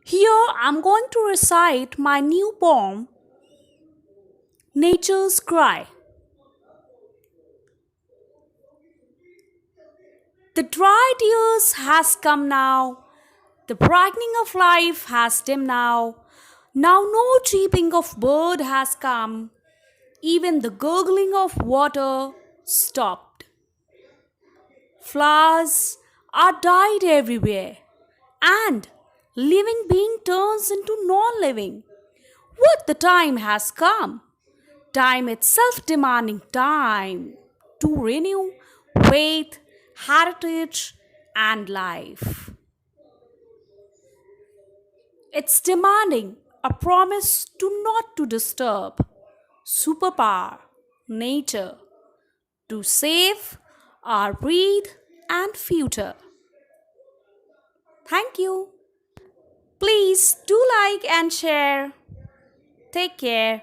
Here I'm going to recite my new poem, Nature's Cry. The dried years has come now, the brightening of life has dimmed now. Now no cheeping of bird has come, even the gurgling of water stopped. Flowers are dyed everywhere, and living being turns into non living. What the time has come! Time itself demanding time to renew faith, heritage, and life. It's demanding a promise to not to disturb superpower, nature, to save our breath and future. Thank you. Please do like and share. Take care.